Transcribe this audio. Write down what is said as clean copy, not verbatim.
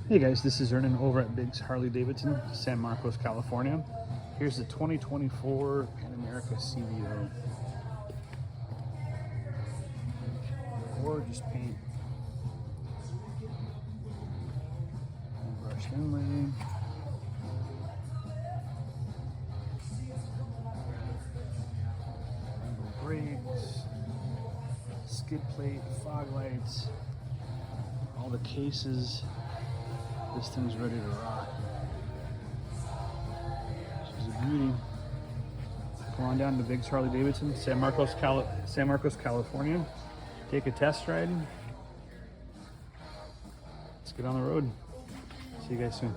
Hey guys, this is Ernan over at Biggs Harley Davidson, San Marcos, California. Here's the 2024 Pan America CVO. Gorgeous paint. Brushed inlay. Rainbow brakes. Skid plate, fog lights. All the cases. This thing's ready to rock. She's a beauty. Come on down to Biggs Harley Davidson, San Marcos, California. Take a test ride. Let's get on the road. See you guys soon.